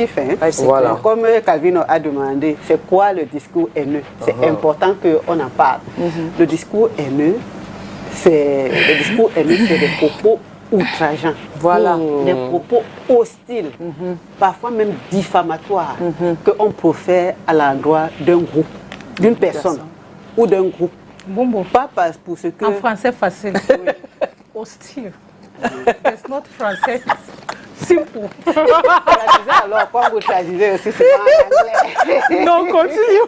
subjectif. Hein. Ouais, voilà. Comme Calvino a demandé, c'est quoi le discours haineux? C'est important qu'on en parle. Le discours haineux, c'est des propos outrageants. Voilà. Des propos hostiles, parfois même diffamatoires, qu'on profère à l'endroit d'un groupe, d'une personne ou d'un groupe. Bon. Pas pour ce que... En français facile. Hostile. It's not français. Simple. Alors, quand vous traduisez aussi, c'est en anglais. Non, continue.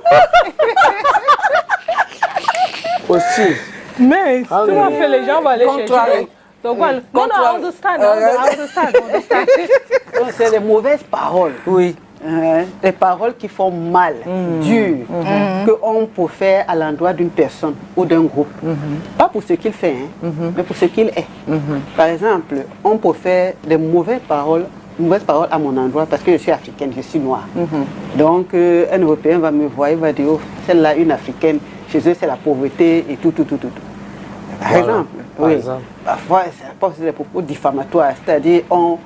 Aussi. Mais si on fait les gens, on va aller chercher. Donc, voilà. Non, I understand. Donc, c'est les mauvaises paroles. Oui. Des paroles qui font mal, dures, qu'on peut faire à l'endroit d'une personne ou d'un groupe. Pas pour ce qu'il fait, mais pour ce qu'il est. Par exemple, on peut faire des mauvaises paroles à mon endroit parce que je suis africaine, je suis noire. Donc, un Européen va me voir, il va dire, oh, celle-là, une africaine, chez eux, c'est la pauvreté et tout. Par exemple, parfois, c'est des propos diffamatoires, c'est-à-dire, on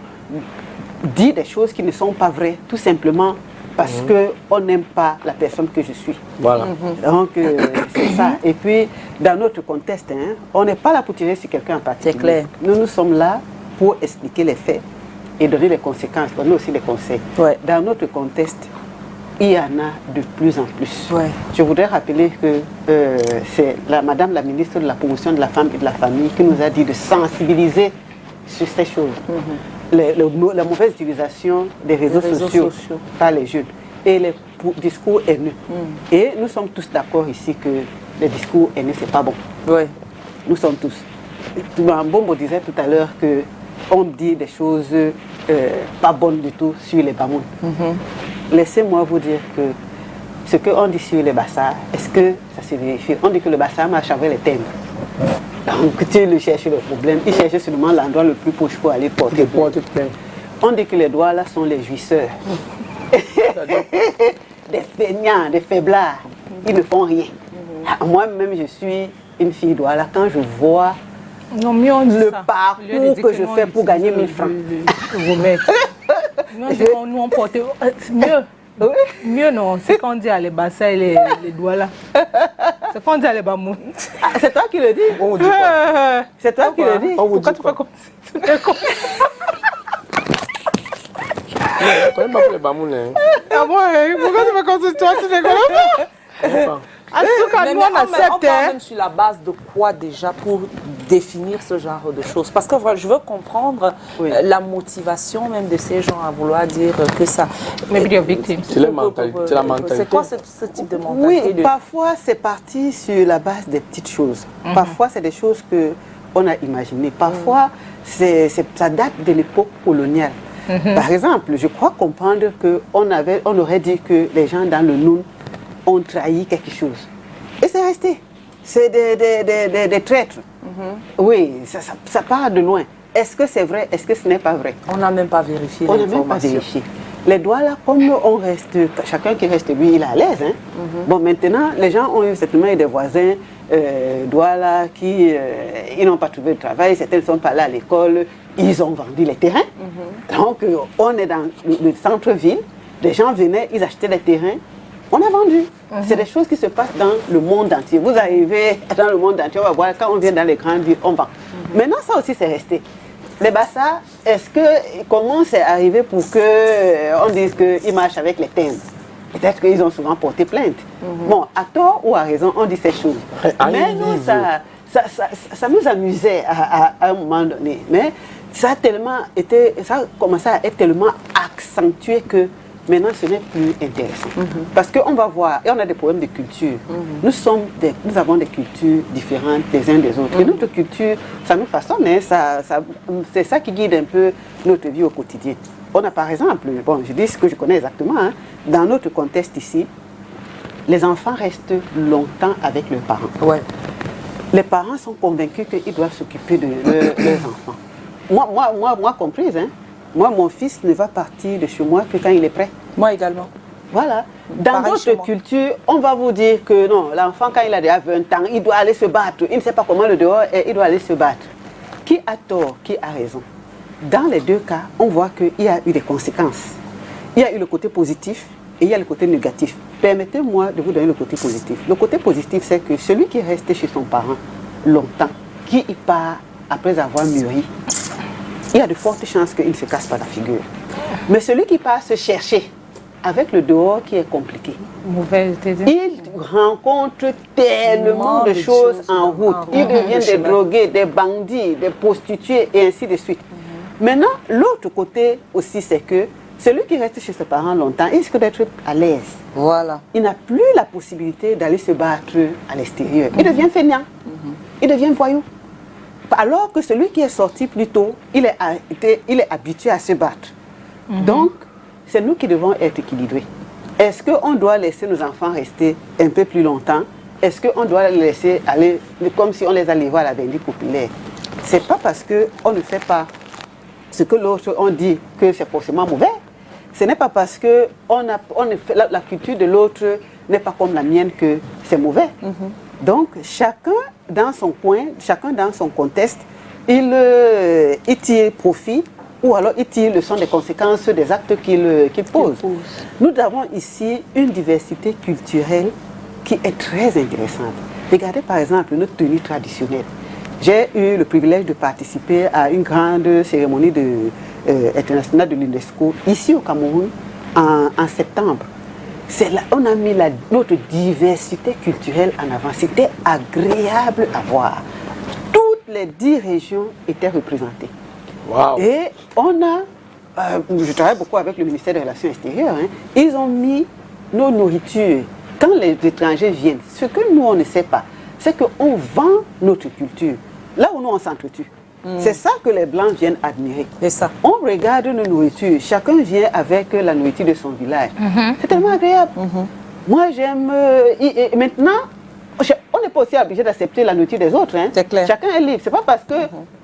dit des choses qui ne sont pas vraies, tout simplement parce qu'on n'aime pas la personne que je suis. Voilà. Donc, c'est ça. Et puis, dans notre contexte, on n'est pas là pour tirer sur quelqu'un en particulier. C'est clair. Nous sommes là pour expliquer les faits et donner les conséquences, donner aussi des conseils. Ouais. Dans notre contexte, il y en a de plus en plus. Ouais. Je voudrais rappeler que c'est Madame la ministre de la Promotion de la Femme et de la Famille qui nous a dit de sensibiliser sur ces choses. La mauvaise utilisation des réseaux sociaux par les jeunes et les discours haineux. Et nous sommes tous d'accord ici que les discours haineux, c'est pas bon. Oui. Nous sommes tous. Bombo disait tout à l'heure qu'on dit des choses pas bonnes du tout sur les Bamouns. Laissez-moi vous dire que ce qu'on dit sur les Bassas, est-ce que ça se vérifie? On dit que le Bassa marche avec les thèmes. Donc tu le cherches le problème, il cherche seulement l'endroit le plus proche pour aller porter plainte. On dit que les doigts là sont les jouisseurs. Des feignants, des faiblards, ils ne font rien. Moi-même je suis une fille douala, quand je vois le parcours que je fais pour gagner 1000 francs. Nous on porte mieux. Mieux non, c'est quand on dit à les bassins et les doigts là. C'est quand on dit à les bamous. C'est toi qui le dis. On vous dit pas. C'est toi qui le dis. Pourquoi tu fais comme ça? Je ne connais pas pour les bamous. Ah bon, pourquoi tu fais comme ça? Toi, tu fais comme ça? En tout cas, nous on accepte. On parle même sur la base de quoi déjà pour définir ce genre de choses? Parce que voilà, je veux comprendre la motivation même de ces gens à vouloir dire que ça... Maybe they're victims. C'est la mentalité. C'est quoi ce type de mentalité? Oui, parfois c'est parti sur la base des petites choses. Parfois c'est des choses qu'on a imaginées. Parfois ça date de l'époque coloniale. Par exemple, je crois comprendre qu'on aurait dit que les gens dans le Noun ont trahi quelque chose. Et c'est resté. C'est des traîtres. Oui, ça part de loin. Est-ce que c'est vrai? Est-ce que ce n'est pas vrai? On n'a même pas vérifié. On n'a même pas vérifié. Les doigts là, comme on reste, chacun qui reste lui, il est à l'aise. Bon, maintenant, les gens ont eu certainement des voisins, doigts là, qui ils n'ont pas trouvé de travail, certains ne sont pas là à l'école, ils ont vendu les terrains. Donc, on est dans le centre-ville, les gens venaient, ils achetaient les terrains. On a vendu. C'est des choses qui se passent dans le monde entier. Vous arrivez dans le monde entier, on va voir, quand on vient dans les grandes villes, on vend. Maintenant, ça aussi, c'est resté. Les Bassas, comment c'est arrivé pour qu'on dise qu'ils marchent avec les thèmes? Peut-être qu'ils ont souvent porté plainte. Bon, à tort ou à raison, on dit ces choses. Mais nous, ça nous amusait à un moment donné. Mais ça a commencé à être tellement accentué que maintenant, ce n'est plus intéressant. Parce qu'on va voir, et on a des problèmes de culture. Nous avons des cultures différentes les uns des autres. Et notre culture, ça nous façonne, c'est ça qui guide un peu notre vie au quotidien. On a par exemple, bon, je dis ce que je connais exactement, dans notre contexte ici, les enfants restent longtemps avec leurs parents. Ouais. Les parents sont convaincus qu'ils doivent s'occuper de leurs enfants. Moi comprise, moi, mon fils ne va partir de chez moi que quand il est prêt. Moi également. Voilà. Dans notre culture, on va vous dire que non, l'enfant, quand il a déjà 20 ans, il doit aller se battre. Il ne sait pas comment le dehors est, il doit aller se battre. Qui a tort, qui a raison? Dans les deux cas, on voit qu'il y a eu des conséquences. il y a eu le côté positif et il y a le côté négatif. Permettez-moi de vous donner le côté positif. Le côté positif, c'est que celui qui est resté chez son parent longtemps, qui y part après avoir mûri, il y a de fortes chances qu'il ne se casse pas la figure. Mais celui qui part se chercher, avec le dehors qui est compliqué, il rencontre tellement de choses en route. Ils deviennent des drogués, des bandits, des prostituées et ainsi de suite. Maintenant, l'autre côté aussi, c'est que celui qui reste chez ses parents longtemps, il risque d'être à l'aise. Voilà. Il n'a plus la possibilité d'aller se battre à l'extérieur. Il devient fainéant. Il devient voyou. Alors que celui qui est sorti plus tôt, il est habitué à se battre. Donc, c'est nous qui devons être équilibrés. Est-ce qu'on doit laisser nos enfants rester un peu plus longtemps? Est-ce qu'on doit les laisser aller comme si on les allait voir à la vendue populaire? Ce n'est pas parce qu'on ne fait pas ce que l'autre on dit que c'est forcément mauvais. Ce n'est pas parce que la culture de l'autre n'est pas comme la mienne que c'est mauvais. Donc, chacun dans son coin, chacun dans son contexte, il tire profit ou alors il tire le son des conséquences des actes qu'il pose. Nous avons ici une diversité culturelle qui est très intéressante. Regardez par exemple notre tenue traditionnelle. J'ai eu le privilège de participer à une grande cérémonie internationale de l'UNESCO ici au Cameroun en septembre. C'est là on a mis notre diversité culturelle en avant. C'était agréable à voir. Toutes les 10 régions étaient représentées. Wow. Et je travaille beaucoup avec le ministère des Relations extérieures, ils ont mis nos nourritures. Quand les étrangers viennent, ce que nous on ne sait pas, c'est qu'on vend notre culture. Là où nous on s'entretue. C'est ça que les Blancs viennent admirer. C'est ça. On regarde nos nourritures, chacun vient avec la nourriture de son village. C'est tellement agréable. Moi j'aime... maintenant, on n'est pas aussi obligé d'accepter la nourriture des autres. C'est clair. Chacun est libre. Ce n'est pas parce que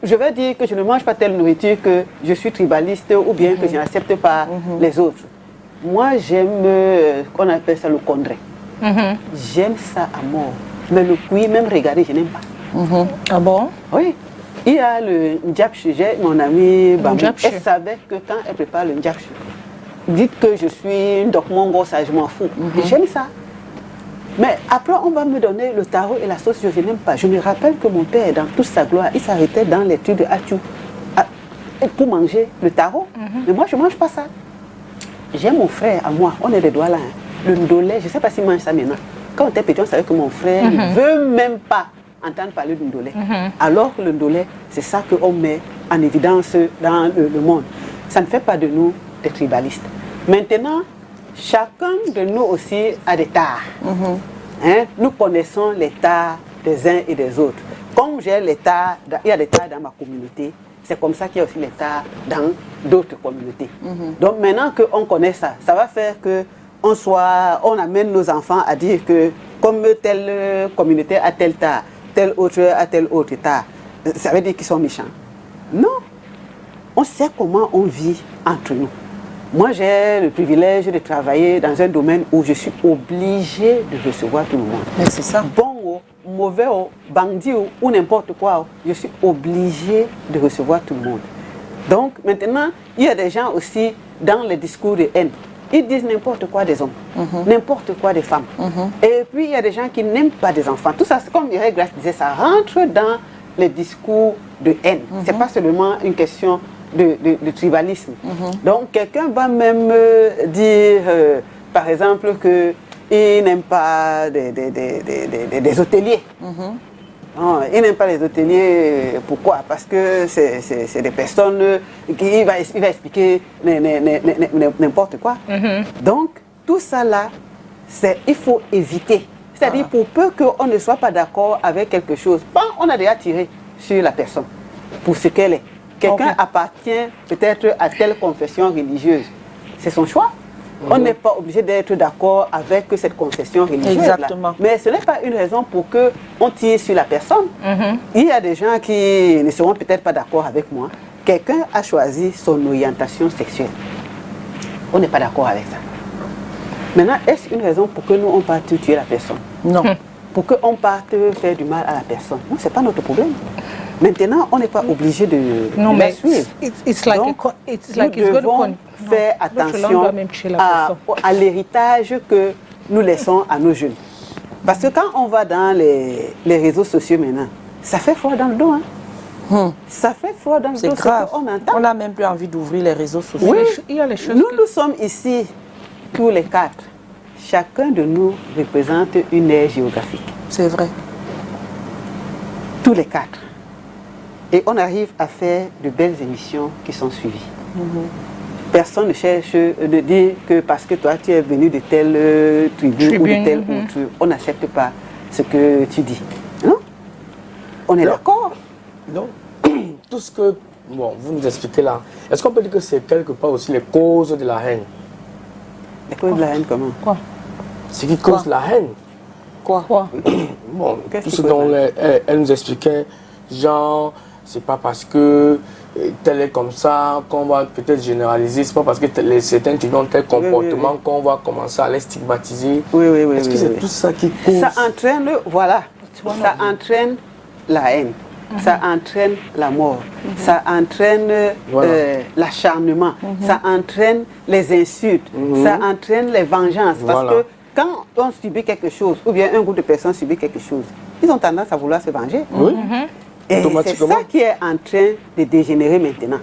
je vais dire que je ne mange pas telle nourriture que je suis tribaliste ou bien que je n'accepte pas les autres. Moi j'aime, qu'on appelle ça le condré. J'aime ça à mort. Mais le cuit, même regarder, je n'aime pas. Ah bon? Oui. Il y a le ndjapche, j'ai mon ami Bambou. Elle savait que quand elle prépare le ndjapche, dites que je suis une docmongo, ça je m'en fous. J'aime ça. Mais après, on va me donner le taro et la sauce, je n'aime pas. Je me rappelle que mon père, dans toute sa gloire, il s'arrêtait dans les trucs de Achou pour manger le taro. Mais moi, je ne mange pas ça. J'ai mon frère à moi, on est des doigts là. Le ndolé, je ne sais pas s'il mange ça maintenant. Quand on était petit, on savait que mon frère ne veut même pas entendre parler du ndolé. Alors que le ndolé, c'est ça qu'on met en évidence dans le monde. Ça ne fait pas de nous des tribalistes. Maintenant, chacun de nous aussi a des tares. Nous connaissons les tares des uns et des autres. Comme j'ai les tares, il y a des tares dans ma communauté, c'est comme ça qu'il y a aussi les tares dans d'autres communautés. Donc maintenant qu'on connaît ça, ça va faire qu'on amène nos enfants à dire que comme telle communauté a telle tare, telle autre a telle autre tare, ça veut dire qu'ils sont méchants. Non, on sait comment on vit entre nous. Moi, j'ai le privilège de travailler dans un domaine où je suis obligée de recevoir tout le monde. Mais c'est ça. Bon ou mauvais ou bandit ou n'importe quoi, je suis obligée de recevoir tout le monde. Donc, maintenant, il y a des gens aussi dans les discours de haine. Ils disent n'importe quoi des hommes, n'importe quoi des femmes. Et puis, il y a des gens qui n'aiment pas des enfants. Tout ça, c'est comme Mireille Grace disait, ça rentre dans les discours de haine. Ce n'est pas seulement une question de tribalisme. Donc, quelqu'un va même dire, par exemple, qu'il n'aime pas des hôteliers. Non, il n'aime pas les hôteliers. Pourquoi? Parce que c'est des personnes qui il va expliquer n'importe quoi. Donc, tout ça là, il faut éviter. C'est-à-dire, pour peu qu'on ne soit pas d'accord avec quelque chose, on a déjà tiré sur la personne pour ce qu'elle est. Quelqu'un appartient peut-être à telle confession religieuse. C'est son choix. On n'est pas obligé d'être d'accord avec cette confession religieuse. Exactement. Mais ce n'est pas une raison pour qu'on tire sur la personne. Il y a des gens qui ne seront peut-être pas d'accord avec moi. Quelqu'un a choisi son orientation sexuelle. On n'est pas d'accord avec ça. Maintenant, est-ce une raison pour que nous, on parte tuer la personne? Non. Pour qu'on parte faire du mal à la personne? Non, ce n'est pas notre problème. Maintenant, on n'est pas obligé de Non, la mais suivre. it's like Donc, it's like nous it's devons going to faire attention à l'héritage que nous laissons à nos jeunes. Parce que quand on va dans les réseaux sociaux maintenant, ça fait froid dans le dos. Hein. Ça fait froid dans le dos. C'est grave. On entend. On n'a même plus envie d'ouvrir les réseaux sociaux. Oui, il y a les choses nous sommes ici, tous les quatre. Chacun de nous représente une aire géographique. C'est vrai. Tous les quatre. Et on arrive à faire de belles émissions qui sont suivies. Personne ne cherche de dire que parce que toi tu es venu de telle tribu ou de telle autre, on n'accepte pas ce que tu dis. Non? On est d'accord? Non. Tout ce que vous nous expliquez là, est-ce qu'on peut dire que c'est quelque part aussi les causes de la haine? Les causes de la haine comment? Quoi? Ce qui cause la haine. Quoi? Bon, tout ce dont elle nous expliquait, genre, c'est pas parce que tel est comme ça qu'on va peut-être généraliser, c'est pas parce que certains étudiants ont tel comportement qu'on va commencer à les stigmatiser. Oui. Est-ce que c'est tout ça qui cause? Ça entraîne, voilà, ça entraîne la haine, ça entraîne la mort, ça entraîne l'acharnement, ça entraîne les insultes, ça entraîne les vengeances. Parce que quand on subit quelque chose, ou bien un groupe de personnes subit quelque chose, ils ont tendance à vouloir se venger. Et c'est ça qui est en train de dégénérer maintenant.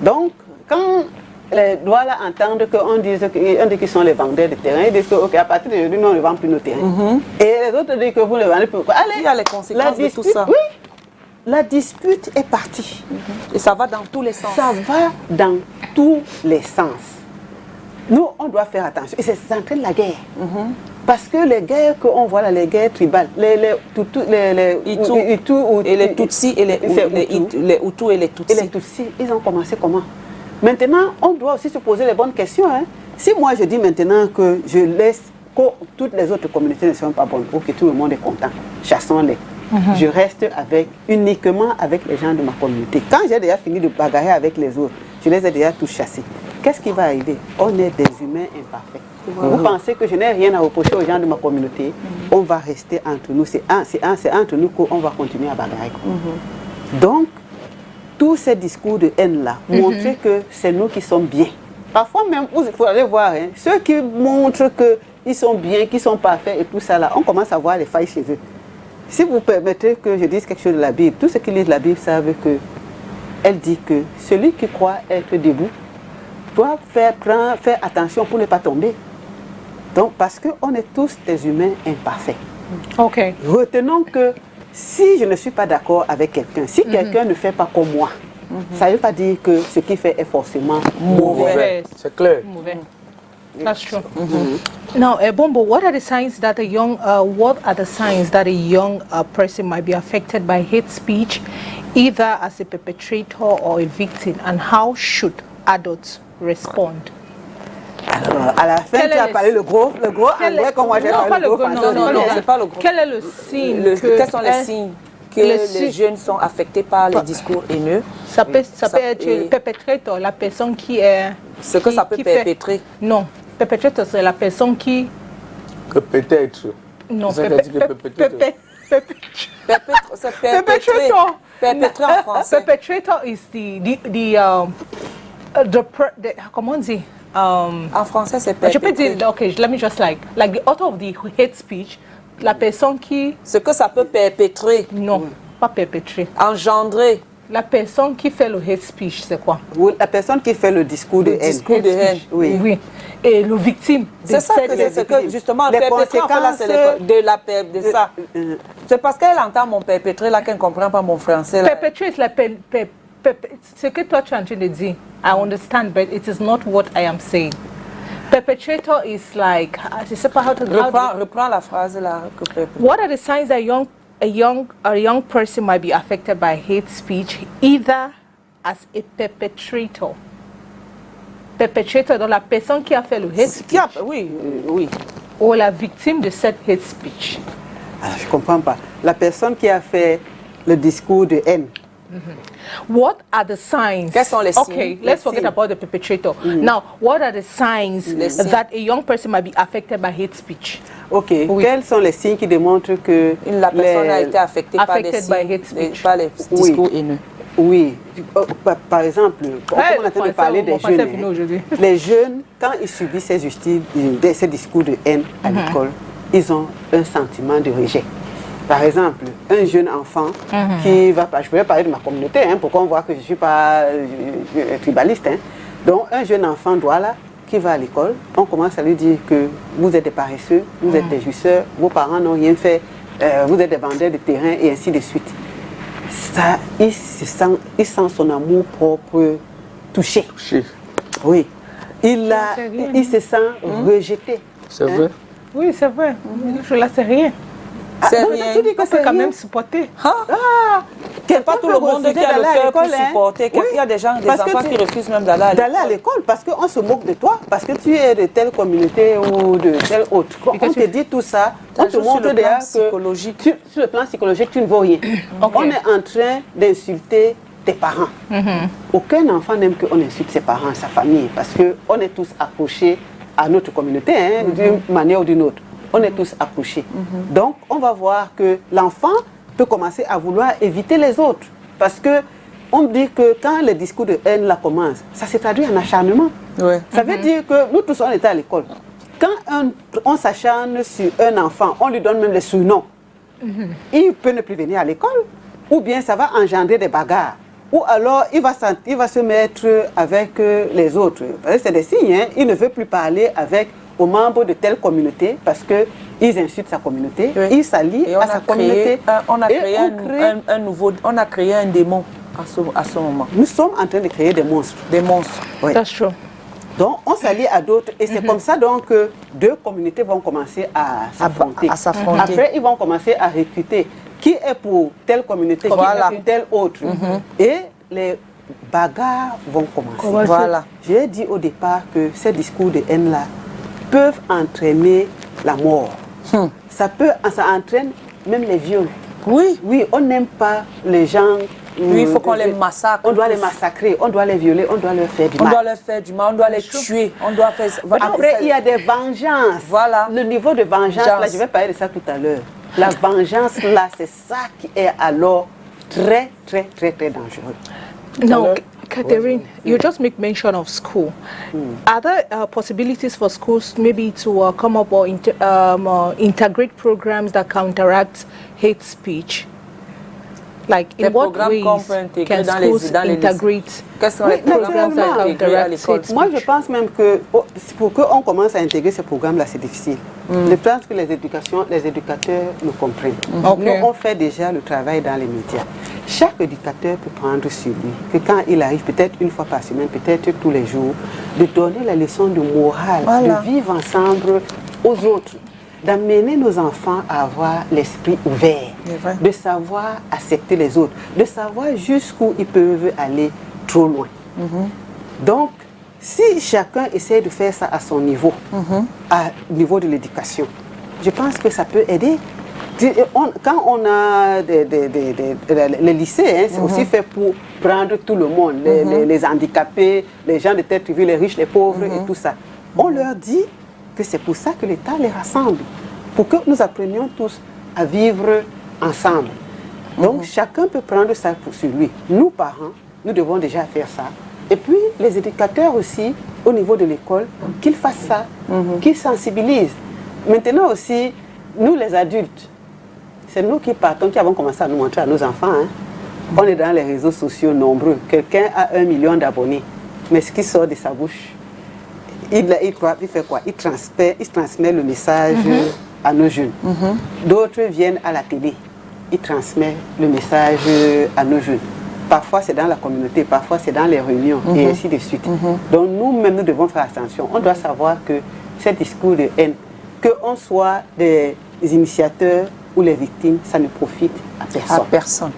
Donc, quand les Douala entendent qu'on dise qu'ils sont les vendeurs de terrain, ils disent qu'à partir d'aujourd'hui, nous, on ne vend plus nos terrains. Et les autres disent que vous ne vendez plus. Allez, il y a les conséquences de tout ça. Oui, la dispute est partie. Et ça va dans tous les sens. Ça va dans tous les sens. Nous, on doit faire attention. Et c'est en train de la guerre. Parce que les guerres qu'on voit là, les guerres tribales, les Hutus et les Tutsis et les Hutus et les Tutsis. Et les Tutsis, ils ont commencé comment? Maintenant, on doit aussi se poser les bonnes questions. Hein. Si moi je dis maintenant que je laisse que toutes les autres communautés ne sont pas bonnes, ou que tout le monde est content, chassons-les. Je reste uniquement avec les gens de ma communauté. Quand j'ai déjà fini de bagarrer avec les autres, je les ai déjà tous chassés. Qu'est-ce qui va arriver? On est des humains imparfaits. Vous pensez que je n'ai rien à reprocher aux gens de ma communauté? On va rester entre nous. C'est entre nous qu'on va continuer à bagarrer. Donc, tous ces discours de haine-là montrent que c'est nous qui sommes bien. Parfois même, il faut aller voir, hein, ceux qui montrent qu'ils sont bien, qu'ils sont parfaits et tout ça là, on commence à voir les failles chez eux. Si vous permettez que je dise quelque chose de la Bible, tous ceux qui lisent la Bible savent que elle dit que celui qui croit être debout doit faire attention pour ne pas tomber. Donc, parce qu'on est tous des humains imparfaits. Ok. Retenons que si je ne suis pas d'accord avec quelqu'un, si quelqu'un ne fait pas comme moi, ça ne veut pas dire que ce qu'il fait est forcément mauvais. C'est clair. Mauvais. That's true. Now, Bombo, what are the signs that a young person might be affected by hate speech, either as a perpetrator or a victim, and how should adults respond? Alors, à la fin, tu as parlé le gros anglais comme moi j'ai parlé le gros français. Non, c'est pas le gros. Quel est le signe quels sont les signes que les jeunes sont affectés par les discours haineux? Ça peut être le perpétrateur, la personne qui est... Ce que ça peut perpétrer. Non, perpétrateur, c'est la personne qui... Que peut-être. Non, perpétrateur en français. Perpetrator is comment on dit? En français, c'est je peux dire, okay, let me just like the author of the hate speech, la personne qui... Ce que ça peut perpétrer. Non, pas perpétrer. Engendrer. La personne qui fait le hate speech, c'est quoi? Oui, la personne qui fait le discours de haine. Oui. Et le victime. C'est ça que justement, les conséquences de ça. C'est parce qu'elle entend mon perpétré là qu'elle ne comprend pas mon français. Perpétrer, c'est ce que toi tu es en train de dire. I understand, but it is not what I am saying. Perpetrator is like, je sais pas how to... Reprends la phrase là. What are the signs that a young person might be affected by hate speech, either as a perpetrator? Perpetrator, donc la personne qui a fait le hate speech. Oui. Ou la victime de cette hate speech. Ah, je ne comprends pas. La personne qui a fait le discours de haine. What are the signs? Quels sont les signes? Okay, let's forget about the perpetrator. Now, what are the signs that a young person might be affected by hate speech? Ok, quels sont les signes qui démontrent que la personne a été affectée par des discours haineux? Oui, par exemple, comme on est en train de parler des jeunes, les jeunes, quand ils subissent ces discours de haine à l'école, ils ont un sentiment de rejet. Par exemple, un jeune enfant qui va, je vais parler de ma communauté, pour qu'on voit que je ne suis pas tribaliste. Donc, un jeune enfant qui va à l'école, on commence à lui dire que vous êtes des paresseux, vous êtes des jouisseurs, vos parents n'ont rien fait, vous êtes des vendeurs de terrain et ainsi de suite. Ça, il sent son amour propre touché. Oui. Il se sent rejeté. C'est vrai? Oui, c'est vrai. Je ne sais rien. C'est rien. Tu dis que c'est quand même supporté. C'est pas tout le monde qui a le cœur pour supporter. Il y a des gens, des enfants qui refusent même d'aller à l'école. Parce qu'on se moque de toi, parce que tu es de telle communauté ou de telle autre. Quand on te dit tout ça, on te montre derrière que sur le plan psychologique, tu ne vaux rien. On est en train d'insulter tes parents. Aucun enfant n'aime qu'on insulte ses parents, sa famille, parce qu'on est tous accrochés à notre communauté, d'une manière ou d'une autre. On est tous accrochés. Donc, on va voir que l'enfant peut commencer à vouloir éviter les autres. Parce que on dit que quand le discours de haine là commence, ça se traduit en acharnement. Ça veut dire que nous tous, on était à l'école. Quand on s'acharne sur un enfant, on lui donne même les surnoms. Il peut ne plus venir à l'école, ou bien ça va engendrer des bagarres. Ou alors, il va se mettre avec les autres. C'est des signes, il ne veut plus parler aux membres de telle communauté parce qu'ils insultent sa communauté, ils s'allient à sa communauté. On a créé un démon à ce moment. Nous sommes en train de créer des monstres. Des monstres. Oui. That's true. Donc, on s'allie à d'autres et c'est comme ça donc que deux communautés vont commencer à s'affronter. Après, ils vont commencer à recruter qui est pour telle communauté, qui est pour telle autre. Et les bagarres vont commencer. J'ai dit au départ que ces discours de haine-là peuvent entraîner la mort. Ça entraîne même les viols. Oui, on n'aime pas les gens. Oui, il faut qu'on les massacre. On doit les massacrer, on doit les violer, on doit leur faire du mal. On doit leur faire du mal, on doit les tuer. On doit faire... Après, il y a des vengeances. Le niveau de vengeance, là, je vais parler de ça tout à l'heure. La vengeance, là, c'est ça qui est alors très, très, très, très dangereux. No, Catherine, you just make mention of school. Are there possibilities for schools maybe to come up or integrate programs that counteract hate speech? Like, in what ways can schools integrate programs that counteract hate speech? Moi, je pense même que pour qu'on commence à intégrer ces programmes-là, c'est difficile. Je pense que les éducateurs nous comprennent. Nous, on fait déjà le travail dans les médias. Chaque éducateur peut prendre sur lui que quand il arrive, peut-être une fois par semaine, peut-être tous les jours, de donner la leçon de morale, de vivre ensemble aux autres, d'amener nos enfants à avoir l'esprit ouvert, de savoir accepter les autres, de savoir jusqu'où ils peuvent aller trop loin. Donc, si chacun essaie de faire ça à son niveau, au niveau de l'éducation, je pense que ça peut aider. Quand on a les lycées, c'est aussi fait pour prendre tout le monde, les handicapés, les gens de tête privée, les riches, les pauvres et tout ça. On leur dit que c'est pour ça que l'État les rassemble, pour que nous apprenions tous à vivre ensemble. Donc chacun peut prendre ça sur lui. Nous, parents, nous devons déjà faire ça. Et puis les éducateurs aussi, au niveau de l'école, qu'ils fassent ça, qu'ils sensibilisent. Maintenant aussi, nous les adultes, c'est nous qui partons, qui avons commencé à nous montrer à nos enfants. On est dans les réseaux sociaux nombreux. Quelqu'un a 1 million d'abonnés. Mais ce qui sort de sa bouche, il fait quoi? Il transmet le message à nos jeunes. D'autres viennent à la télé. Ils transmettent le message à nos jeunes. Parfois c'est dans la communauté, parfois c'est dans les réunions et ainsi de suite. Donc nous-mêmes, nous devons faire attention. On doit savoir que ces discours de haine, qu'on soit des initiateurs ou les victimes, ça ne profite à personne.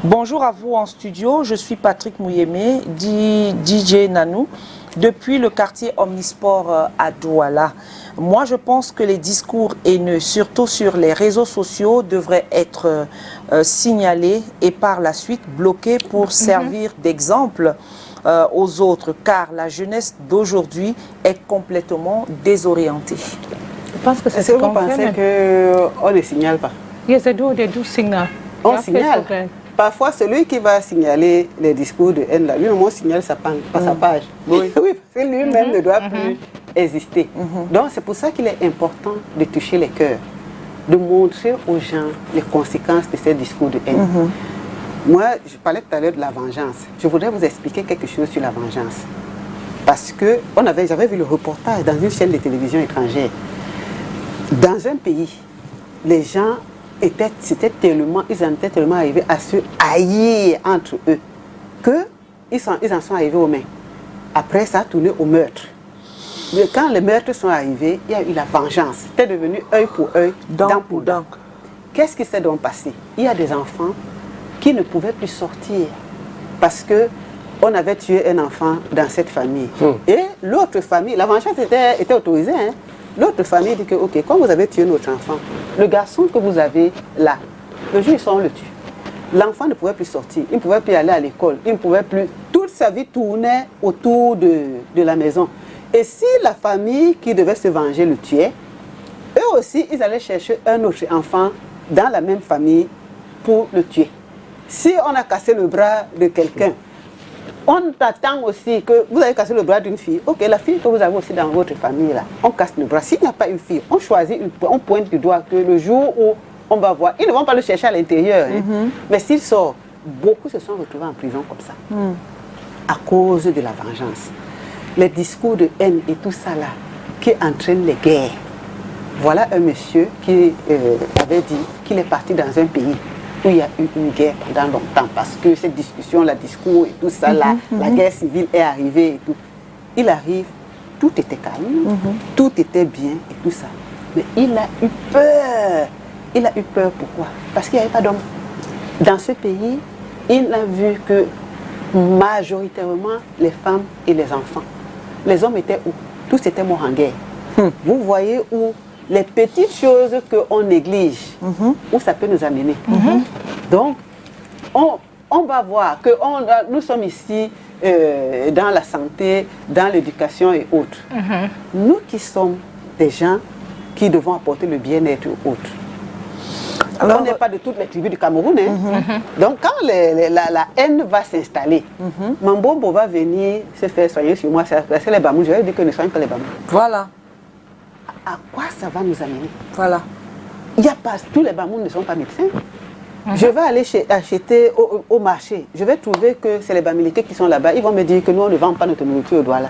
Bonjour à vous en studio, je suis Patrick Mouyemé, DJ Nanou, depuis le quartier Omnisport à Douala. Moi, je pense que les discours haineux, surtout sur les réseaux sociaux, devraient être signalés et par la suite bloqués pour servir d'exemple aux autres, car la jeunesse d'aujourd'hui est complètement désorientée. Je pense que c'est Est-ce que vous pensez qu'on ne signale pas? Yes, they do signal. On signale. Parfois, celui qui va signaler les discours de haine, lui-même, on signale sa page. Oui, oui, parce que lui-même ne doit plus exister. Donc, c'est pour ça qu'il est important de toucher les cœurs, de montrer aux gens les conséquences de ces discours de haine. Moi, je parlais tout à l'heure de la vengeance. Je voudrais vous expliquer quelque chose sur la vengeance. Parce que j'avais vu le reportage dans une chaîne de télévision étrangère. Dans un pays, les gens ils en étaient tellement arrivés à se haïr entre eux qu'ils en sont arrivés aux mains. Après, ça a tourné au meurtre. Mais quand les meurtres sont arrivés, il y a eu la vengeance. C'était devenu œil pour œil, dent pour dent. Qu'est-ce qui s'est donc passé? Il y a des enfants qui ne pouvaient plus sortir parce qu'on avait tué un enfant dans cette famille. Et l'autre famille, la vengeance était autorisée, hein? L'autre famille dit que, ok, quand vous avez tué notre enfant, le garçon que vous avez là, le jour où on le tue, l'enfant ne pouvait plus sortir, il ne pouvait plus aller à l'école, il ne pouvait plus... Toute sa vie tournait autour de la maison. Et si la famille qui devait se venger le tuait, eux aussi, ils allaient chercher un autre enfant dans la même famille pour le tuer. Si on a cassé le bras de quelqu'un, on attend aussi que vous avez cassé le bras d'une fille. Ok, la fille que vous avez aussi dans votre famille, là, on casse le bras. S'il n'y a pas une fille, on choisit, on pointe du doigt que le jour où on va voir, ils ne vont pas le chercher à l'intérieur. Mais s'il sort, beaucoup se sont retrouvés en prison comme ça, à cause de la vengeance. Les discours de haine et tout ça là, qui entraînent les guerres. Voilà un monsieur qui avait dit qu'il est parti dans un pays où il y a eu une guerre pendant longtemps, parce que cette discussion, le discours et tout ça, là, la guerre civile est arrivée et tout. Il arrive, tout était calme, tout était bien et tout ça. Mais il a eu peur. Il a eu peur pourquoi? Parce qu'il n'y avait pas d'hommes. Dans ce pays, il a vu que majoritairement les femmes et les enfants. Les hommes étaient où? Tous étaient morts en guerre. Vous voyez où les petites choses qu'on néglige, où ça peut nous amener. Donc, on va voir que nous sommes ici dans la santé, dans l'éducation et autres. Nous qui sommes des gens qui devons apporter le bien-être aux autres. Alors, on n'est pas de toutes les tribus du Cameroun. Donc, quand la haine va s'installer, Mambombo va venir se faire soigner sur moi. C'est les Bamous. Je vais dire que ne soigne pas les Bamous. Voilà. À quoi ça va nous amener? Voilà. Il y a pas, tous les Bamous ne sont pas médecins. Je vais aller acheter au marché. Je vais trouver que c'est les Bamileke qui sont là-bas. Ils vont me dire que nous, on ne vend pas notre nourriture au Douala.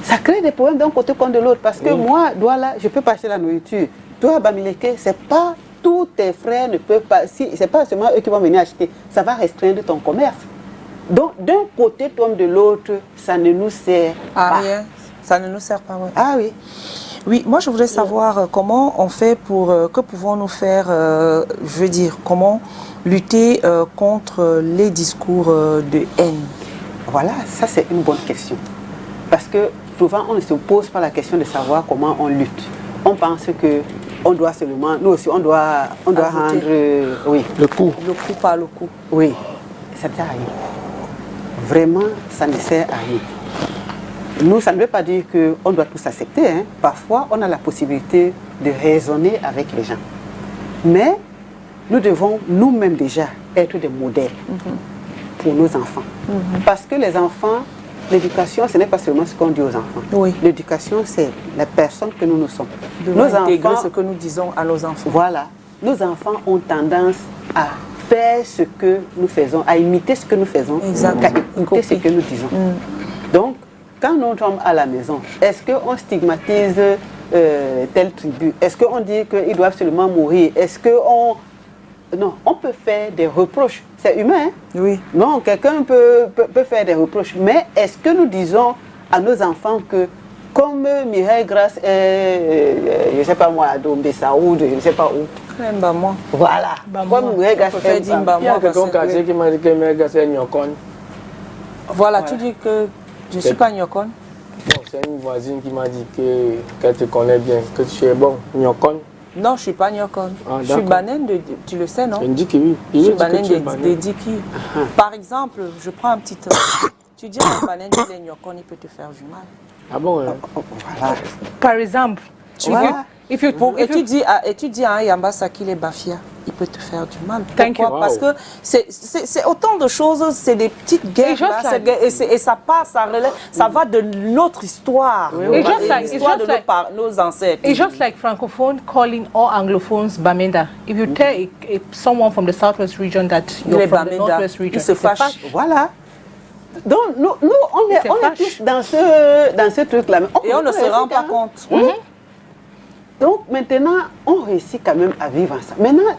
Ça crée des problèmes d'un côté comme de l'autre. Parce que moi, Douala, je peux pas acheter la nourriture. Toi, Bamileke, c'est pas tous tes frères ne peuvent pas. Si, c'est pas seulement eux qui vont venir acheter. Ça va restreindre ton commerce. Donc, d'un côté comme de l'autre, ça ne nous sert pas. Rien. Ça ne nous sert pas, oui. Ah oui. Oui, moi je voudrais savoir comment on fait pour, que pouvons-nous faire, je veux dire, comment lutter contre les discours de haine? Voilà, ça c'est une bonne question. Parce que souvent on ne se pose pas la question de savoir comment on lutte. On pense que on doit seulement, nous aussi on doit rendre, oui. Le coup. Le coup par le coup. Oui, ça ne sert à rien. Vraiment, ça ne sert à rien. Nous, ça ne veut pas dire qu'on doit tous accepter. Hein. Parfois, on a la possibilité de raisonner avec les gens. Mais nous devons nous-mêmes déjà être des modèles pour nos enfants. Parce que les enfants, l'éducation, ce n'est pas seulement ce qu'on dit aux enfants. Oui. L'éducation, c'est la personne que nous sommes. Nos enfants, ce que nous disons à nos enfants. Voilà. Nos enfants ont tendance à faire ce que nous faisons, à imiter ce que nous faisons, qu'à écouter ce que nous disons. Donc, quand nous sommes à la maison, est-ce qu'on stigmatise telle tribu? Est-ce qu'on dit qu'ils doivent seulement mourir? Est-ce qu'on... Non, on peut faire des reproches. C'est humain, hein? Oui. Non, quelqu'un peut faire des reproches. Mais est-ce que nous disons à nos enfants que, comme Mireille Grasse est, je ne sais pas moi, à Dombé-Saoud, je ne sais pas où. Moi. Voilà. Comme Mireille Grasse est... Il y a quelqu'un qui m'a dit que Mireille Grasse est Nyokon. Voilà, tu dis que je ne suis pas Nyokon. Bon, c'est une voisine qui m'a dit qu'elle te connaît bien, que tu es bon, Nyokon. Non, je ne suis pas Nyokon. Ah, je suis banane de... Tu le sais, non? Elle me dit que oui. Je suis banane de Diki. Par exemple, je prends un petit... tu dis à un banane de Nyokon, il peut te faire du mal. Ah bon, Voilà. Par exemple, Voilà. Et tu dis à un Yambasa qu'il est Bafia, il peut te faire du mal. Thank Pourquoi? you. Parce que c'est autant de choses, c'est des petites guerres, là, et ça passe, ça va de notre histoire, l'histoire de nos ancêtres. It's just like Francophone calling all Anglophones Bamenda. If you tell someone from the Southwest region that you're from the Northwest region, il se fâche. Voilà. Donc, nous on est tous dans ce truc-là. Et on ne se rend pas compte. Donc, maintenant, on réussit quand même à vivre ensemble. Maintenant,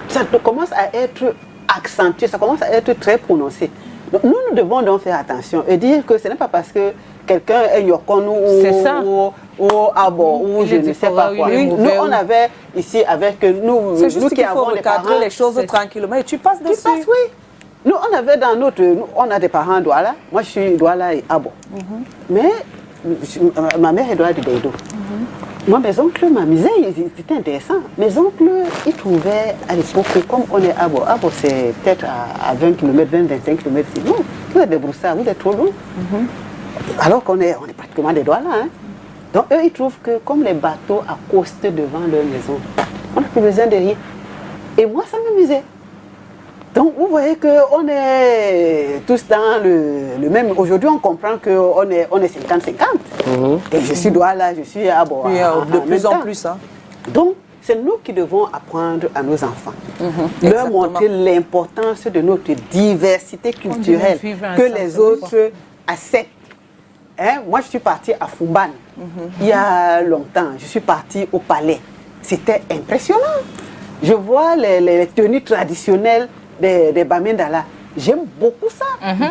ça commence à être accentué, ça commence à être très prononcé. Donc, nous devons donc faire attention et dire que ce n'est pas parce que quelqu'un est Nyokon ou Abo ou je ne sais pas quoi. Nous, on avait ici avec nous qui avons les parents... les choses tranquillement et tu passes dessus. Tu passes, oui. Nous, on avait dans on a des parents Douala. Moi, je suis Douala et Abo. Mais ma mère est Douala de Deido. Moi, mes oncles m'amusaient, c'était intéressant. Mes oncles, ils trouvaient à l'époque, comme on est Abo, Abo c'est peut-être à 20 km, 20-25 km, non, vous êtes des broussards, vous êtes trop loin. Alors qu'on est pratiquement des Douala. Hein. Donc, eux, ils trouvent que comme les bateaux accostent devant leur maison, on n'a plus besoin de rien. Et moi, ça m'amusait. Donc, vous voyez qu'on est tous dans le même... Aujourd'hui, on comprend qu'on est 50-50. Et je suis Douala, je suis Abo. De plus en plus. Hein. Donc, c'est nous qui devons apprendre à nos enfants. Leur montrer l'importance de notre diversité culturelle, que les autres acceptent. Hein? Moi, je suis partie à Fumban il y a longtemps. Je suis partie au palais. C'était impressionnant. Je vois les tenues traditionnelles des Bamenda là. J'aime beaucoup ça.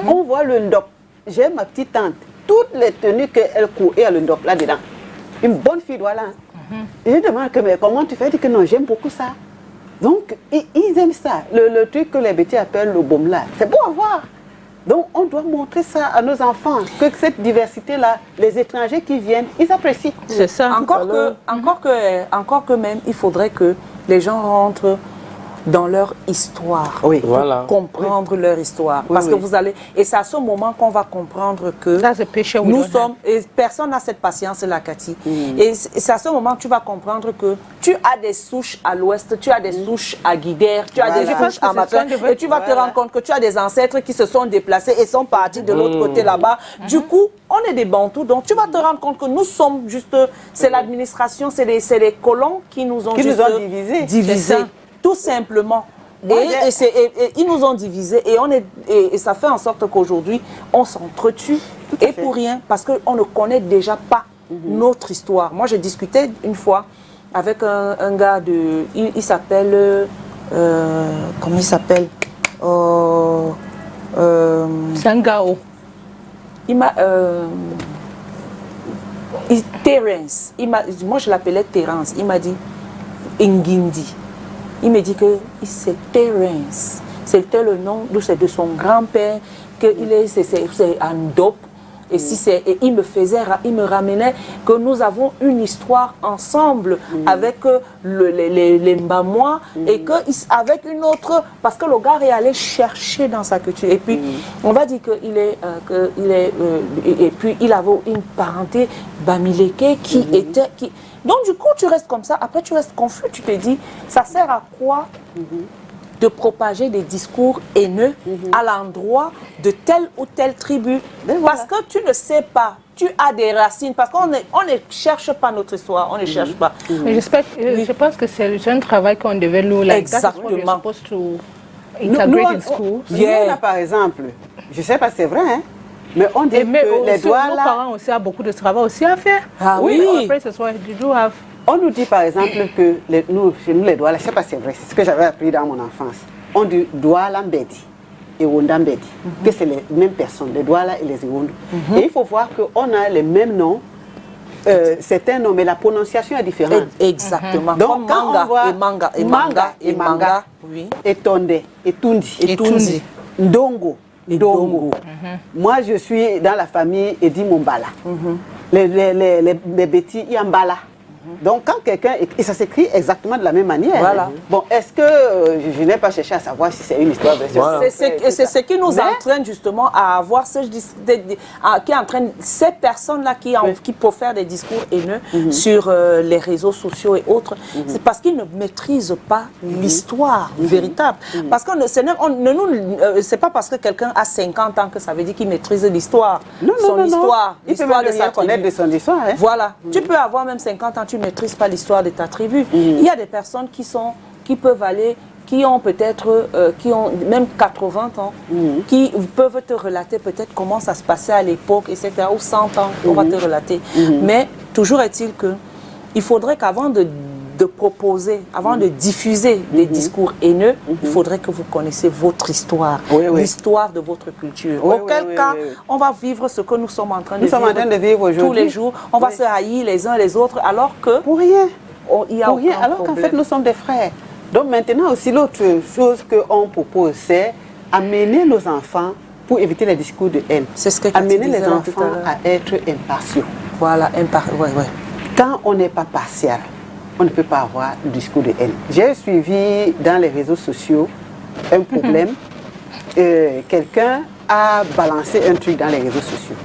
On voit le ndop. J'ai ma petite tante. Toutes les tenues qu'elle court et le ndop là-dedans. Une bonne fille, voilà. Et je demande mais comment tu fais? Elle dit que non, j'aime beaucoup ça. Donc, ils aiment ça. Le truc que les bêtis appellent le baume là. C'est beau à voir. Donc, on doit montrer ça à nos enfants. Que cette diversité-là, les étrangers qui viennent, ils apprécient. C'est ça. Encore que même, il faudrait que les gens rentrent dans leur histoire, oui. Pour comprendre leur histoire. Parce que vous allez... Et c'est à ce moment qu'on va comprendre que nous sommes... Et personne n'a cette patience, la Cathy. Et c'est à ce moment que tu vas comprendre que tu as des souches à l'ouest, tu as des souches à Guidère, tu as des souches à Matin, et tu vas te rendre compte que tu as des ancêtres qui se sont déplacés et sont partis de l'autre côté là-bas. Du coup, on est des Bantous, donc tu vas te rendre compte que nous sommes juste... C'est l'administration, c'est les colons qui nous ont divisés. Tout simplement. Et ils nous ont divisés et ça fait en sorte qu'aujourd'hui, on s'entretue et pour rien, parce qu'on ne connaît déjà pas notre histoire. Moi, j'ai discuté une fois avec un gars de... Il s'appelle... comment il s'appelle? Sangao. Il m'a... Terence. Moi, je l'appelais Terence. Il m'a dit Ngindi. Il me dit que c'est Terence. C'était le nom de son grand-père, c'est Andop. Et il me ramenait que nous avons une histoire ensemble avec les Mbamois et avec une autre, parce que le gars est allé chercher dans sa culture. Et puis, on va dire et puis il avait une parenté Bamileke qui était... Donc, du coup, tu restes comme ça. Après, tu restes confus. Tu te dis, ça sert à quoi de propager des discours haineux à l'endroit de telle ou telle tribu? Parce que tu ne sais pas. Tu as des racines. Parce qu'on ne cherche pas notre histoire. On ne cherche pas. Mais je pense que c'est un travail qu'on devait nous... Exactement. Nous, in schools. Nous, là, par exemple, je ne sais pas si c'est vrai, hein, mais on dit que les Douala... Nos parents aussi ont beaucoup de travail aussi à faire. Ah oui. On nous dit par exemple que chez nous les Douala, je ne sais pas si c'est vrai, c'est ce que j'avais appris dans mon enfance. On dit Douala Mbedi et Wonda Mbedi, que c'est les mêmes personnes, les Douala et les Iwondu. Et il faut voir qu'on a les mêmes noms, certains noms, mais la prononciation est différente. Exactement. Donc quand on voit manga, oui. Et Tonde, et Tundi, et Tundi, Ndongo, Dongo. Moi, je suis dans la famille Edi Mombala. Les bêtis, il y a Mbala. Donc, quand quelqu'un... Et ça s'écrit exactement de la même manière. Voilà. Bon, est-ce que... je n'ai pas cherché à savoir si c'est une histoire de... Voilà. C'est ce qui nous entraîne justement à avoir qui entraîne ces personnes-là qui peuvent faire des discours haineux sur les réseaux sociaux et autres. C'est parce qu'ils ne maîtrisent pas l'histoire véritable. Parce que c'est pas parce que quelqu'un a 50 ans que ça veut dire qu'il maîtrise l'histoire. Son histoire. L'histoire de sa connaître de son histoire. Hein? Voilà. Tu peux avoir même 50 ans, tu ne maîtrises pas l'histoire de ta tribu. Il y a des personnes qui peuvent aller, qui ont peut-être, qui ont même 80 ans, qui peuvent te relater peut-être comment ça se passait à l'époque, etc. Ou 100 ans, on va te relater. Mais toujours est-il qu'il faudrait qu'avant de proposer, avant de diffuser des discours haineux, il faudrait que vous connaissiez votre histoire, l'histoire de votre culture. Auquel cas, on va vivre ce que nous sommes en train de vivre aujourd'hui. Tous les jours. On va se haïr les uns les autres, alors que... Pour rien. Il y a pour rien, alors qu'en fait, nous sommes des frères. Donc maintenant aussi, l'autre chose qu'on propose, c'est amener nos enfants, pour éviter les discours de haine, amener les enfants à être impartiaux. Voilà, Quand on n'est pas partial, on ne peut pas avoir de discours de haine. J'ai suivi dans les réseaux sociaux un problème. Quelqu'un a balancé un truc dans les réseaux sociaux.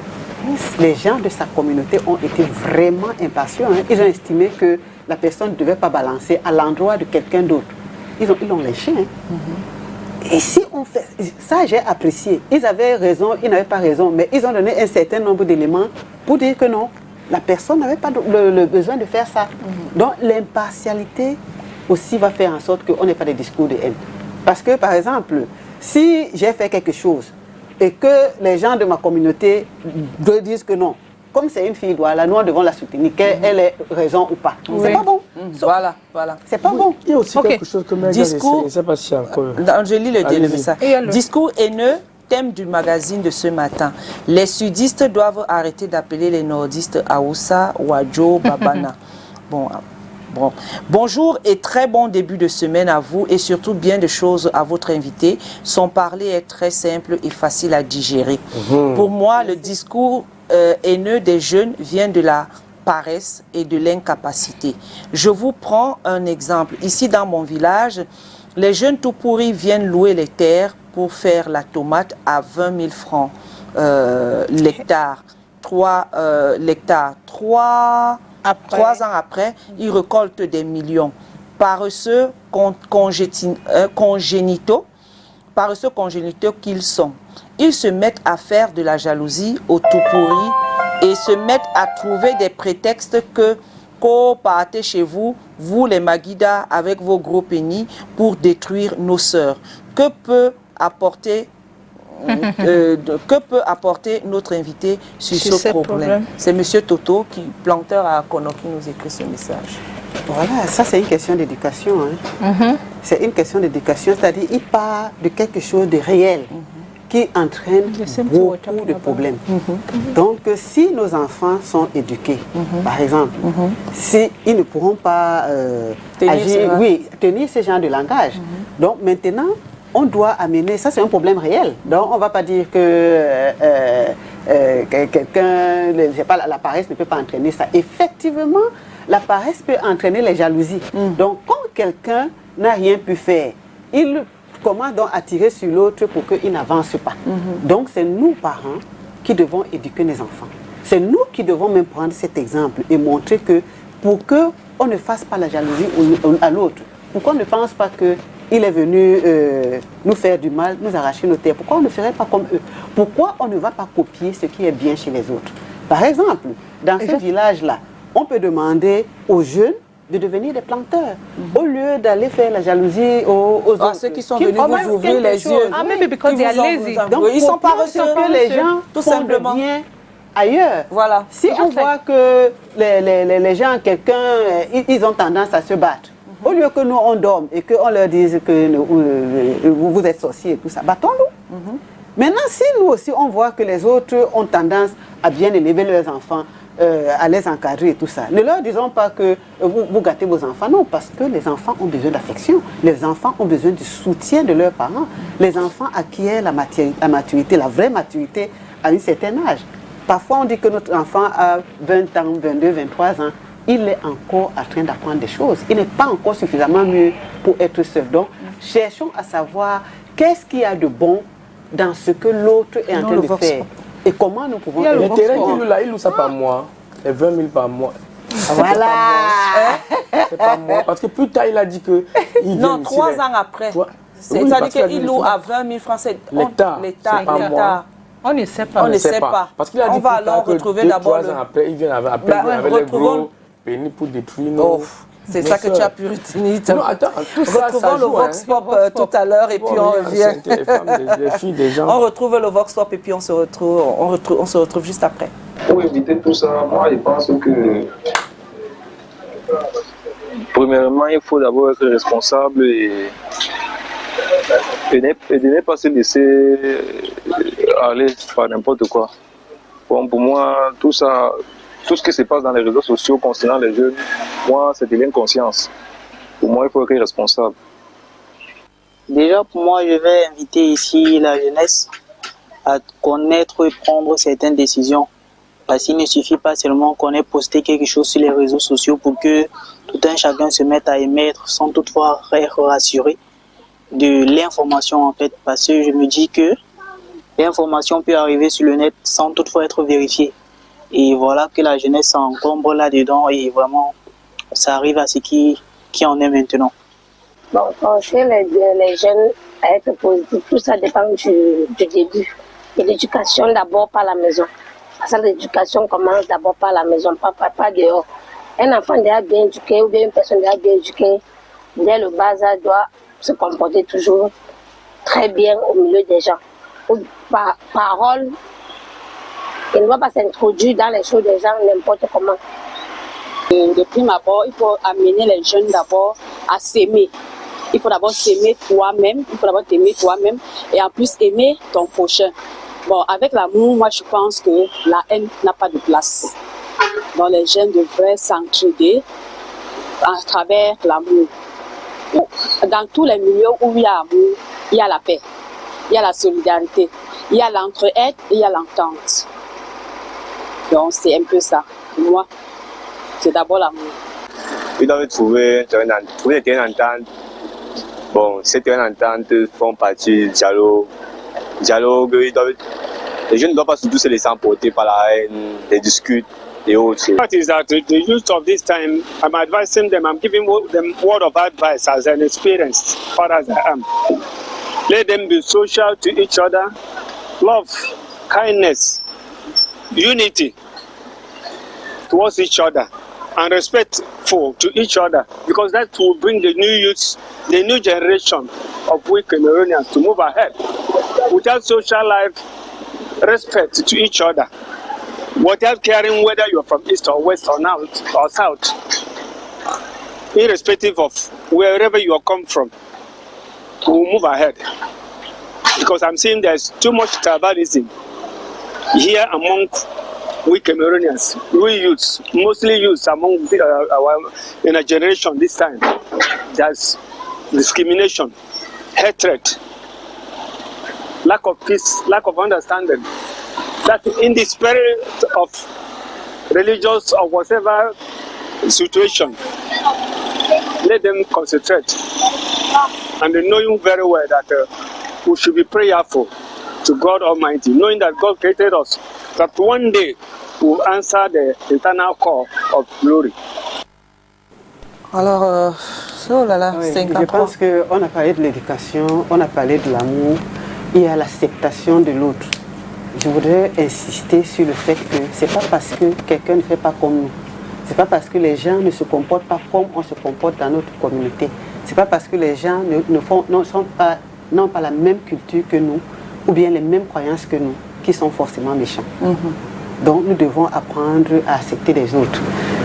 Les gens de sa communauté ont été vraiment impatients. Hein. Ils ont estimé que la personne ne devait pas balancer à l'endroit de quelqu'un d'autre. Ils l'ont lynché. Hein. Et si on fait... Ça, j'ai apprécié. Ils avaient raison, ils n'avaient pas raison, mais ils ont donné un certain nombre d'éléments pour dire que non, la personne n'avait pas le besoin de faire ça. Donc l'impartialité aussi va faire en sorte qu'on n'ait pas de discours de haine. Parce que, par exemple, si j'ai fait quelque chose et que les gens de ma communauté disent que non, comme c'est une fille, voilà, nous devons la soutenir, qu'elle ait raison ou pas. C'est pas bon. Voilà. C'est pas bon. Il y a aussi quelque chose que discours. Je ne sais pas si encore... Je lis le message. Discours haineux. Thème du magazine de ce matin. Les sudistes doivent arrêter d'appeler les nordistes Aoussa, Wadjo, Babana. Bonjour et très bon début de semaine à vous et surtout bien de choses à votre invité. Son parler est très simple et facile à digérer. Pour moi, le discours haineux des jeunes vient de la paresse et de l'incapacité. Je vous prends un exemple. Ici dans mon village, les jeunes tout pourris viennent louer les terres pour faire la tomate à 20 000 francs l'hectare. 3 ans après, ils récoltent des millions. Paresseux congénitaux qu'ils sont. Ils se mettent à faire de la jalousie au tout pourri et se mettent à trouver des prétextes que partez chez vous, vous les Maguida, avec vos gros pénis pour détruire nos sœurs. Que peut apporter notre invité sur ce problème? C'est M. Toto, planteur à Kono, qui nous écrit ce message. Voilà, ça c'est une question d'éducation. Hein. C'est une question d'éducation, c'est-à-dire il part de quelque chose de réel qui entraîne beaucoup de problèmes. Donc si nos enfants sont éduqués, par exemple, si ils ne pourront pas tenir ce genre de langage, donc maintenant, on doit amener, ça c'est un problème réel. Donc on ne va pas dire que quelqu'un, la paresse ne peut pas entraîner ça. Effectivement, la paresse peut entraîner les jalousies. Donc quand quelqu'un n'a rien pu faire, il commence donc à tirer sur l'autre pour qu'il n'avance pas. Donc c'est nous, parents, qui devons éduquer les enfants. C'est nous qui devons même prendre cet exemple et montrer que pour qu'on ne fasse pas la jalousie à l'autre, pour qu'on ne pense pas qu'il est venu nous faire du mal, nous arracher nos terres. Pourquoi on ne ferait pas comme eux? Pourquoi on ne va pas copier ce qui est bien chez les autres? Par exemple, dans ce village-là, on peut demander aux jeunes de devenir des planteurs, au lieu d'aller faire la jalousie aux autres. Ceux qui sont venus vous ouvrir les yeux. Maybe because they are lazy. Donc, ils sont pas reçus que les gens tout font simplement de bien ailleurs. Voilà. Si on voit que les gens, ils ont tendance à se battre, au lieu que nous on dorme et qu'on leur dise que vous êtes sorciers et tout ça, battons-nous. Maintenant, si nous aussi on voit que les autres ont tendance à bien élever leurs enfants, à les encadrer et tout ça. Ne leur disons pas que vous gâtez vos enfants, non, parce que les enfants ont besoin d'affection, les enfants ont besoin du soutien de leurs parents, les enfants acquièrent la maturité, la vraie maturité à un certain âge. Parfois on dit que notre enfant a 20 ans, 22, 23 ans, il est encore en train d'apprendre des choses, il n'est pas encore suffisamment mûr pour être seul. Donc cherchons à savoir qu'est-ce qu'il y a de bon dans ce que l'autre est en train de faire. Et comment nous pouvons... L'intérêt qu'il loue là, il loue ça par mois. C'est 20 000 par mois. Voilà. C'est pas moi. Parce que plus tard, il a dit que... Non, 3 ans après. C'est-à-dire qu'il loue à 20 000 francs. L'État. On ne sait pas. On ne sait pas. Parce qu'il a dit on va alors retrouver d'abord... 3 ans après, il vient avec les gros pénis pour détruire nos... C'est ça que tu as pu retenir. Non, attends, tout ça, retrouvons le Vox Pop tout à l'heure et puis on revient. Les femmes, les filles, des gens. On retrouve le Vox Pop et puis on se retrouve juste après. Pour éviter tout ça, moi je pense que premièrement, il faut d'abord être responsable et de ne pas se laisser aller par n'importe quoi. Bon, pour moi, tout ça, tout ce qui se passe dans les réseaux sociaux concernant les jeunes, moi, c'est de l'inconscience. Pour moi, il faut être responsable. Déjà, pour moi, je vais inviter ici la jeunesse à connaître et prendre certaines décisions. Parce qu'il ne suffit pas seulement qu'on ait posté quelque chose sur les réseaux sociaux pour que tout un chacun se mette à émettre sans toutefois être rassuré de l'information en fait. Parce que je me dis que l'information peut arriver sur le net sans toutefois être vérifiée. Et voilà que la jeunesse s'encombre là-dedans et vraiment ça arrive à ce qui en est maintenant. Bon, conseiller les jeunes à être positifs, tout ça dépend du début. Et l'éducation d'abord par la maison. Ça, l'éducation commence d'abord par la maison, pas dehors. Un enfant déjà bien éduqué ou bien une personne déjà bien éduquée, dès le bas âge, doit se comporter toujours très bien au milieu des gens. Ou par parole, il ne doit pas s'introduire dans les choses des gens n'importe comment. De prime abord, il faut amener les jeunes d'abord à s'aimer. Il faut d'abord s'aimer toi-même, il faut d'abord t'aimer toi-même et en plus aimer ton prochain. Bon, avec l'amour, moi je pense que la haine n'a pas de place. Donc les jeunes devraient s'entraider à travers l'amour. Dans tous les milieux où il y a amour, il y a la paix, il y a la solidarité, il y a l'entraide et il y a l'entente. Donc c'est un peu ça. Pour moi, c'est d'abord l'amour. Ils doivent trouver un terrain d'entente. Bon, ces terrains d'entente font partie du dialogue. Les jeunes ne doivent pas surtout se laisser emporter par la haine, les discutes et autres. What is that the youth of this time, I'm advising them, I'm giving them word of advice as an experienced or as I am. Let them be social to each other, love, kindness, unity towards each other, and respectful to each other, because that will bring the new youths, the new generation of we Cameroonians to move ahead. Without social life, respect to each other, without caring whether you're from east or west or north or south, irrespective of wherever you come from, we'll move ahead. Because I'm seeing there's too much tribalism here among we Cameroonians, we youths, mostly youths among in a generation this time. There's discrimination, hatred, lack of peace, lack of understanding. That in the spirit of religious or whatever situation, let them concentrate. And knowing very well that we should be prayerful to God Almighty, knowing that God created us, that one day we'll answer the eternal call of glory. Alors, oh là là, oui, 53. Je pense qu'on a parlé de l'éducation, on a parlé de l'amour, il y a l'acceptation de l'autre. Je voudrais insister sur le fait que ce n'est pas parce que quelqu'un ne fait pas comme nous, ce n'est pas parce que les gens ne se comportent pas comme on se comporte dans notre communauté, ce n'est pas parce que les gens n'ont pas la même culture que nous, ou bien les mêmes croyances que nous, qui sont forcément méchants. Donc nous devons apprendre à accepter les autres.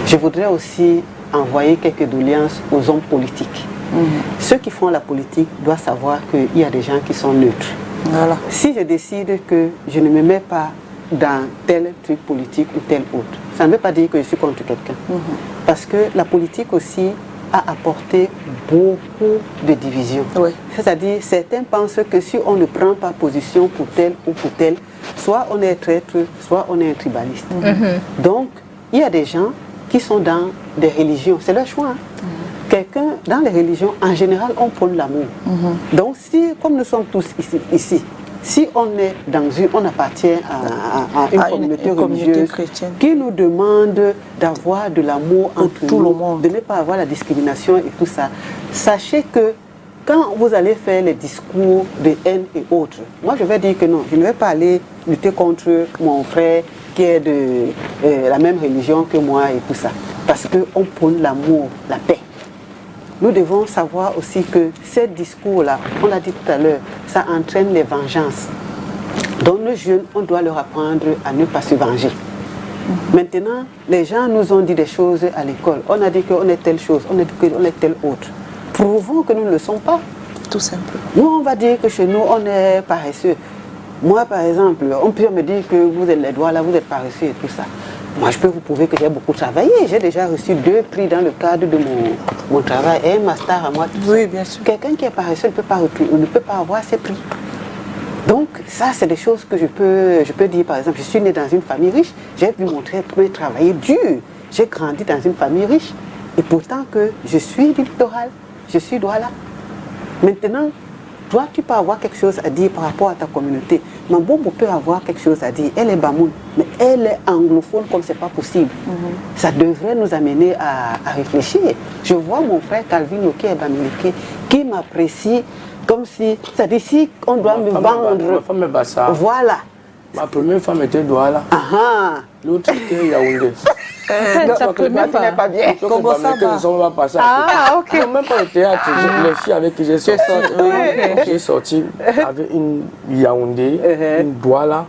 Je voudrais aussi envoyer quelques doléances aux hommes politiques. Ceux qui font la politique doivent savoir qu'il y a des gens qui sont neutres. Voilà. Si je décide que je ne me mets pas dans tel truc politique ou tel autre. Ça ne veut pas dire que je suis contre quelqu'un. Parce que la politique aussi a apporté beaucoup de divisions. Oui. C'est-à-dire, certains pensent que si on ne prend pas position pour tel ou pour tel, soit on est traître, soit on est un tribaliste. Donc, il y a des gens qui sont dans des religions, c'est leur choix. Quelqu'un, dans les religions, en général, on prône l'amour. Donc, si, comme nous sommes tous ici, si on est dans une, on appartient à une communauté religieuse chrétienne qui nous demande d'avoir de l'amour entre tout nous, le monde, de ne pas avoir la discrimination et tout ça, sachez que quand vous allez faire les discours de haine et autres, moi je vais dire que non, je ne vais pas aller lutter contre mon frère qui est de la même religion que moi et tout ça, parce qu'on prône l'amour, la paix. Nous devons savoir aussi que ces discours-là, on l'a dit tout à l'heure, ça entraîne les vengeances. Donc nos jeunes, on doit leur apprendre à ne pas se venger. Maintenant, les gens nous ont dit des choses à l'école. On a dit qu'on est telle chose, on a dit qu'on est telle autre. Prouvons que nous ne le sommes pas. Tout simplement. Nous, on va dire que chez nous, on est paresseux. Moi, par exemple, on peut me dire que vous êtes les doigts là, vous êtes paresseux et tout ça. Moi, je peux vous prouver que j'ai beaucoup travaillé. J'ai déjà reçu 2 prix dans le cadre de mon travail et un master à moi. Oui, bien sûr. Quelqu'un qui est paresseux ne peut pas avoir ses prix. Donc, ça, c'est des choses que je peux dire. Par exemple, je suis né dans une famille riche. J'ai vu mon père travailler dur. J'ai grandi dans une famille riche. Et pourtant que je suis du littoral, je suis Douala. Maintenant, toi, tu peux avoir quelque chose à dire par rapport à ta communauté. Mambombo peut avoir quelque chose à dire. Elle est Bamoun, mais elle est anglophone comme c'est pas possible. Ça devrait nous amener à réfléchir. Je vois mon frère Calvino qui est Bamileke, qui m'apprécie comme si, c'est-à-dire si on doit me vendre. Ma femme est Bassa. Voilà. Ma première femme était Douala. L'autre était Yaoundé. Ça peut même n'est pas bien. Comment ça va passer Ah, ok. Même pas au théâtre. Les filles avec qui j'ai sorti avec une Yaoundé, une Douala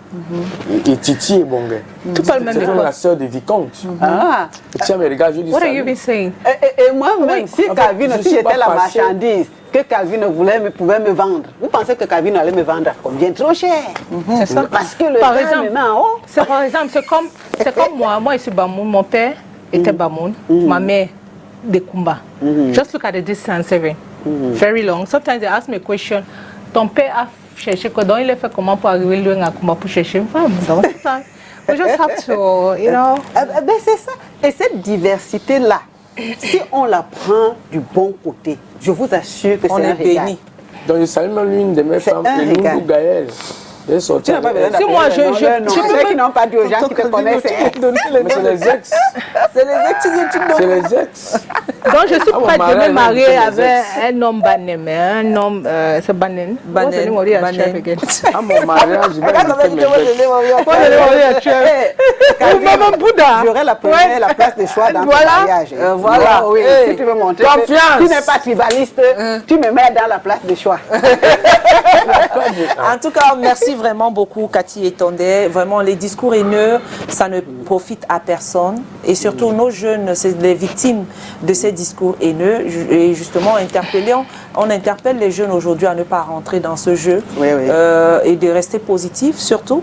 et Titi et Bongé. Tout le même C'est la sœur de Vicomte. Tiens, mais regarde, je dis ça. What are you been saying? Et moi-même, si Calvino, si j'étais la marchandise que Calvino pouvait me vendre, vous pensez que Calvino allait me vendre à combien? Trop cher. C'est ça. Parce que le Par temps exemple, maintenant, oh. c'est par exemple, c'est comme moi. Moi, je suis Bamoun. Mon père était Bamoun. Ma mère, de Kumba. Just look at the distance, even. Very long. Sometimes they ask me a question. Ton père a cherché quoi? Donc, il a fait comment pour arriver loin à Kumba pour chercher une femme? Donc, we just have to, you know. Ben c'est ça. Et cette diversité-là, si on la prend du bon côté, je vous assure que c'est un régal. béni. Donc, je salue même l'une de mes femmes, Loulou Gaël. Elle est sortie. Tu n'as pas besoin Si moi, ceux qui n'ont pas dit aux gens qui te connaissent. Mais c'est les ex. C'est les ex que tu donnes. C'est les ex. Donc, je suis prête de me mariage, marier c'est avec les un homme banem, un homme, c'est banen. Banen. À mon mariage, je vais inviter mes ex. Maman Bouddha. J'aurai la première, la place de choix dans ton mariage. Voilà. Oui, si tu veux montrer Confiance. que tu n'es pas tribaliste, tu me mets dans la place de choix. En tout cas, merci vraiment beaucoup, Cathy et Tondé. Vraiment, les discours haineux, ça ne profite à personne. Et surtout, nos jeunes, c'est les victimes de ces discours haineux. Et justement, on interpelle les jeunes aujourd'hui à ne pas rentrer dans ce jeu et de rester positif, surtout.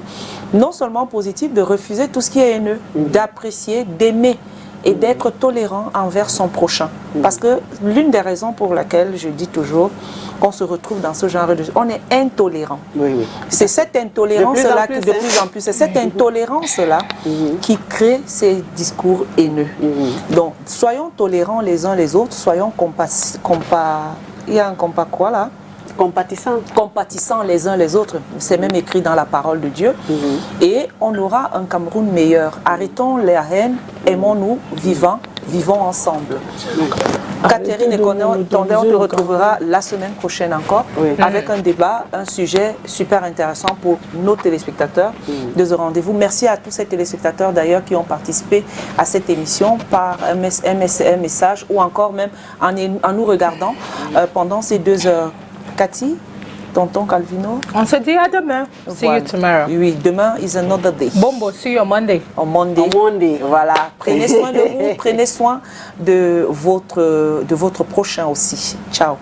Non seulement positif, de refuser tout ce qui est haineux, d'apprécier, d'aimer et d'être tolérant envers son prochain. Parce que l'une des raisons pour laquelle je dis toujours qu'on se retrouve dans ce genre de... On est intolérant. C'est cette intolérance-là que de plus en plus, c'est cette intolérance-là qui crée ces discours haineux. Donc, soyons tolérants les uns les autres, soyons il y a un compas quoi là? Compatissants les uns les autres. C'est même écrit dans la parole de Dieu. Et on aura un Cameroun meilleur. Arrêtons la haine, aimons-nous, vivons ensemble. Catherine et Tondé, on te retrouvera la semaine prochaine encore avec un débat, un sujet super intéressant pour nos téléspectateurs de ce rendez-vous. Merci à tous ces téléspectateurs d'ailleurs qui ont participé à cette émission par un message ou encore même en nous regardant pendant ces 2 heures. Cathy, tonton Calvino. On se dit à demain. See you tomorrow. Oui, demain is another day. Bombo, see you on Monday. On Monday. Voilà. Prenez soin de vous, prenez soin de votre prochain aussi. Ciao.